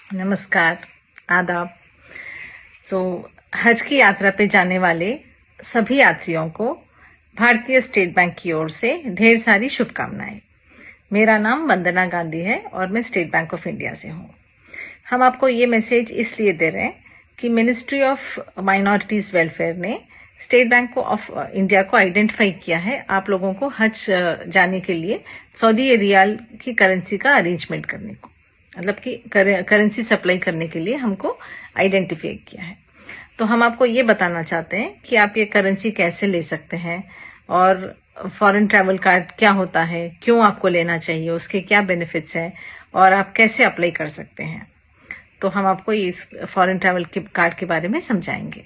नमस्कार, आदाब। सो हज की यात्रा पे जाने वाले सभी यात्रियों को भारतीय स्टेट बैंक की ओर से ढेर सारी शुभकामनाएं। मेरा नाम वंदना गांधी है और मैं स्टेट बैंक ऑफ इंडिया से हूँ। हम आपको ये मैसेज इसलिए दे रहे हैं कि मिनिस्ट्री ऑफ माइनॉरिटीज वेलफेयर ने स्टेट बैंक ऑफ इंडिया को आइडेंटिफाई किया है आप लोगों को हज जाने के लिए सऊदी रियाल की करेंसी का अरेंजमेंट करने को, मतलब कि करेंसी सप्लाई करने के लिए हमको आइडेंटिफाई किया है। तो हम आपको ये बताना चाहते हैं कि आप ये करेंसी कैसे ले सकते हैं और फॉरेन ट्रैवल कार्ड क्या होता है, क्यों आपको लेना चाहिए, उसके क्या बेनिफिट्स हैं और आप कैसे अप्लाई कर सकते हैं। तो हम आपको इस फॉरेन ट्रैवल कार्ड के बारे में समझाएंगे।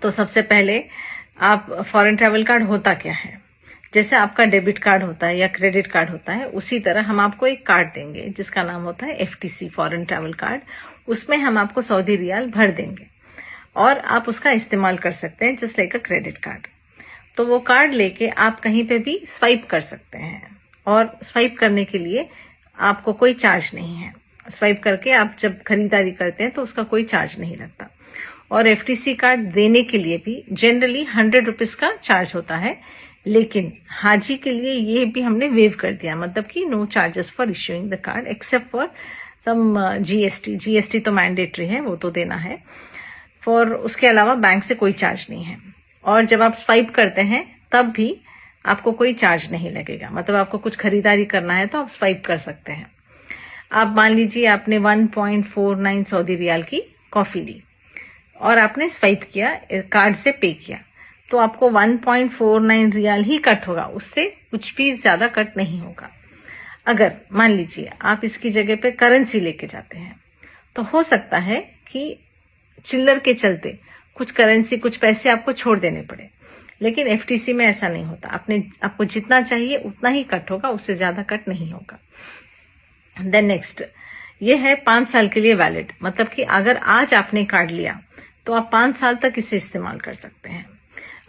तो सबसे पहले आप फॉरेन ट्रैवल कार्ड होता क्या है। जैसे आपका डेबिट कार्ड होता है या क्रेडिट कार्ड होता है, उसी तरह हम आपको एक कार्ड देंगे जिसका नाम होता है FTC, फॉरेन ट्रैवल कार्ड। उसमें हम आपको सऊदी रियाल भर देंगे और आप उसका इस्तेमाल कर सकते हैं just like a credit card. तो वो कार्ड लेके आप कहीं पे भी स्वाइप कर सकते हैं और स्वाइप करने के लिए आपको कोई चार्ज नहीं है। स्वाइप करके आप जब खरीदारी करते हैं तो उसका कोई चार्ज नहीं लगता। और FTC कार्ड देने के लिए भी जनरली 100 रुपीज का चार्ज होता है, लेकिन हाजी के लिए ये भी हमने वेव कर दिया, मतलब कि no charges for issuing the card except for some GST तो मैंडेटरी है, वो तो देना है। फॉर उसके अलावा बैंक से कोई चार्ज नहीं है। और जब आप स्वाइप करते हैं तब भी आपको कोई चार्ज नहीं लगेगा, मतलब आपको कुछ खरीदारी करना है तो आप स्वाइप कर सकते हैं। आप मान लीजिए आपने 1.49 सऊदी रियाल की कॉफी ली और आपने स्वाइप किया, कार्ड से पे किया, तो आपको 1.49 रियाल ही कट होगा, उससे कुछ भी ज्यादा कट नहीं होगा। अगर मान लीजिए आप इसकी जगह पे करेंसी लेके जाते हैं तो हो सकता है कि चिल्लर के चलते कुछ करेंसी, कुछ पैसे आपको छोड़ देने पड़े, लेकिन FTC में ऐसा नहीं होता। आपको जितना चाहिए उतना ही कट होगा, उससे ज्यादा कट नहीं होगा। देन नेक्स्ट, ये है 5 साल के लिए वैलिड, मतलब कि अगर आज आपने कार्ड लिया तो आप 5 साल तक इसे इस्तेमाल कर सकते हैं।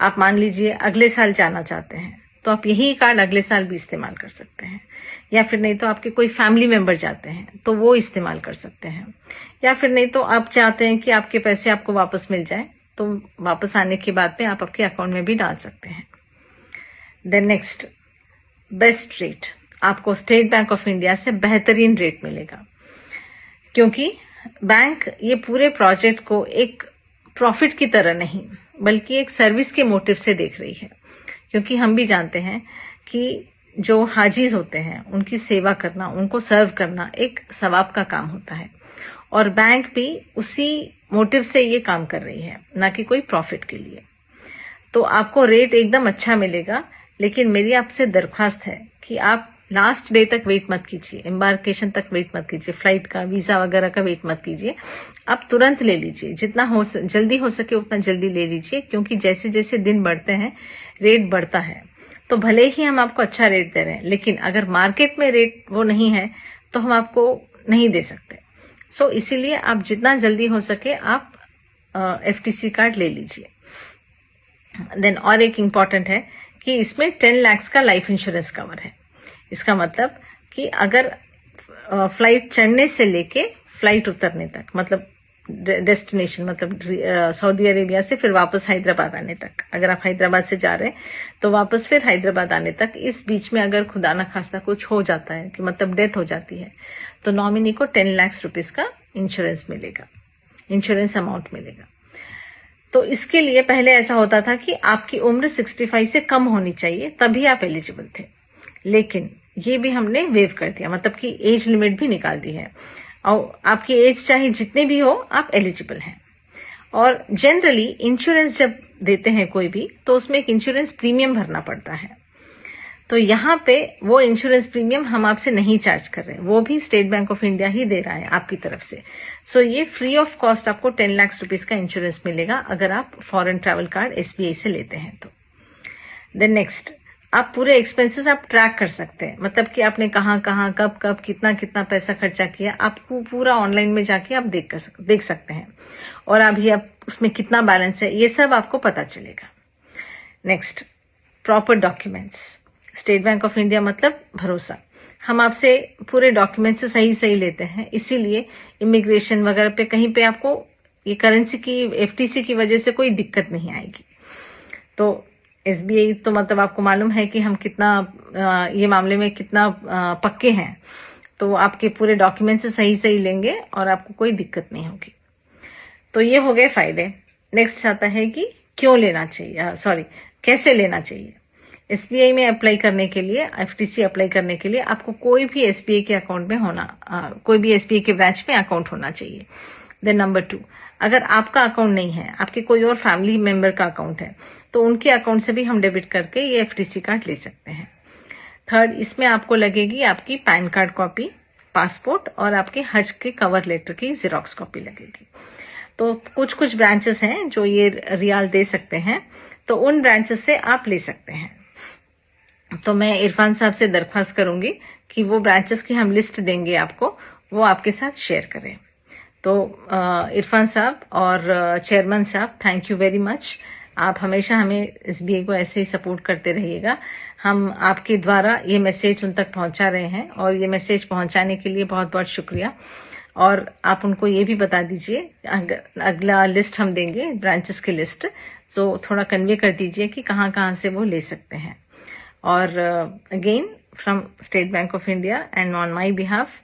आप मान लीजिए अगले साल जाना चाहते हैं तो आप यही कार्ड अगले साल भी इस्तेमाल कर सकते हैं, या फिर नहीं तो आपके कोई फैमिली मेंबर जाते हैं तो वो इस्तेमाल कर सकते हैं, या फिर नहीं तो आप चाहते हैं कि आपके पैसे आपको वापस मिल जाए तो वापस आने के बाद में आप आपके अकाउंट में भी डाल सकते हैं। देन नेक्स्ट, बेस्ट रेट, आपको स्टेट बैंक ऑफ इंडिया से बेहतरीन रेट मिलेगा, क्योंकि बैंक ये पूरे प्रोजेक्ट को एक प्रॉफिट की तरह नहीं बल्कि एक सर्विस के मोटिव से देख रही है। क्योंकि हम भी जानते हैं कि जो हाजीज होते हैं उनकी सेवा करना, उनको सर्व करना एक सवाब का काम होता है, और बैंक भी उसी मोटिव से ये काम कर रही है, ना कि कोई प्रॉफिट के लिए। तो आपको रेट एकदम अच्छा मिलेगा, लेकिन मेरी आपसे दरख्वास्त है कि आप लास्ट डे तक वेट मत कीजिए, एम्बार्केशन तक वेट मत कीजिए, फ्लाइट का, वीजा वगैरह का वेट मत कीजिए। आप तुरंत ले लीजिए, जितना जल्दी हो सके उतना जल्दी ले लीजिए, क्योंकि जैसे जैसे दिन बढ़ते हैं रेट बढ़ता है। तो भले ही हम आपको अच्छा रेट दे रहे हैं, लेकिन अगर मार्केट में रेट वो नहीं है तो हम आपको नहीं दे सकते। सो इसीलिए आप जितना जल्दी हो सके आप FTC कार्ड ले लीजिए। देन और एक इम्पॉर्टेंट है कि इसमें 10 लाख का लाइफ इंश्योरेंस कवर है। इसका मतलब कि अगर फ्लाइट चढ़ने से लेके फ्लाइट उतरने तक, मतलब डेस्टिनेशन, मतलब सऊदी अरेबिया से फिर वापस हैदराबाद आने तक, अगर आप हैदराबाद से जा रहे हैं तो वापस फिर हैदराबाद आने तक, इस बीच में अगर खुदा ना खास्ता कुछ हो जाता है कि मतलब डेथ हो जाती है, तो नॉमिनी को 10 लाख रुपीस का इंश्योरेंस मिलेगा, इंश्योरेंस अमाउंट मिलेगा। तो इसके लिए पहले ऐसा होता था कि आपकी उम्र 65 से कम होनी चाहिए तभी आप एलिजिबल थे, लेकिन ये भी हमने वेव कर दिया, मतलब कि एज लिमिट भी निकाल दी है, और आपकी एज चाहे जितनी भी हो आप एलिजिबल हैं। और जनरली इंश्योरेंस जब देते हैं कोई भी, तो उसमें एक इंश्योरेंस प्रीमियम भरना पड़ता है। तो यहाँ पे वो इंश्योरेंस प्रीमियम हम आपसे नहीं चार्ज कर रहे हैं, वो भी स्टेट बैंक ऑफ इंडिया ही दे रहा है आपकी तरफ से। सो ये फ्री ऑफ कॉस्ट आपको 10 लाख रुपीस का इंश्योरेंस मिलेगा अगर आप फॉरेन ट्रैवल कार्ड SBI से लेते हैं तो। देन नेक्स्ट, आप पूरे एक्सपेंसेस आप ट्रैक कर सकते हैं, मतलब कि आपने कहाँ कहाँ कब कब कितना कितना पैसा खर्चा किया, आपको पूरा ऑनलाइन में जाके आप देख सकते हैं, और अभी आप उसमें कितना बैलेंस है ये सब आपको पता चलेगा। Next, proper documents. State bank of India मतलब भरोसा। हम आपसे पूरे डॉक्यूमेंट से सही लेते हैं, इसीलिए इमिग्रेशन वगैरह पे कहीं पे आपको ये करेंसी की एफटीसी की वजह से कोई दिक्कत नहीं आएगी। तो एसबीआई तो मतलब आपको मालूम है कि हम कितना ये मामले में कितना पक्के हैं, तो आपके पूरे डॉक्यूमेंट से सही लेंगे और आपको कोई दिक्कत नहीं होगी। तो ये हो गए फायदे। नेक्स्ट आता है कि क्यों लेना चाहिए, कैसे लेना चाहिए। एसबीआई में अप्लाई करने के लिए, एफटीसी अप्लाई करने के लिए आपको कोई भी एसबीआई के अकाउंट में कोई भी एसबीआई के ब्रांच में अकाउंट होना चाहिए। देन नंबर 2, अगर आपका अकाउंट नहीं है, आपके कोई और फैमिली मेंबर का अकाउंट है, तो उनके अकाउंट से भी हम डेबिट करके ये एफटीसी कार्ड ले सकते हैं। थर्ड, इसमें आपको लगेगी आपकी पैन कार्ड कॉपी, पासपोर्ट और आपके हज के कवर लेटर की जेरॉक्स कॉपी लगेगी। तो कुछ ब्रांचेस हैं जो ये रियाल दे सकते हैं, तो उन ब्रांचेस से आप ले सकते हैं। तो मैं इरफान साहब से दरख्वास्त करूंगी कि वो ब्रांचेस की हम लिस्ट देंगे आपको, वो आपके साथ शेयर करें। तो इरफान साहब और चेयरमैन साहब, थैंक यू वेरी मच। आप हमेशा हमें एसबीआई को ऐसे ही सपोर्ट करते रहिएगा। हम आपके द्वारा ये मैसेज उन तक पहुंचा रहे हैं और ये मैसेज पहुंचाने के लिए बहुत बहुत शुक्रिया। और आप उनको ये भी बता दीजिए, अगला लिस्ट हम देंगे ब्रांचेस की लिस्ट, तो थोड़ा कन्वे कर दीजिए कि कहाँ से वो ले सकते हैं। और again from state bank of India and on my behalf,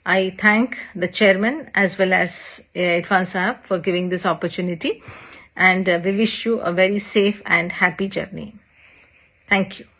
I thank the chairman as well as Irfan Sahab for giving this opportunity, and we wish you a very safe and happy journey. Thank you.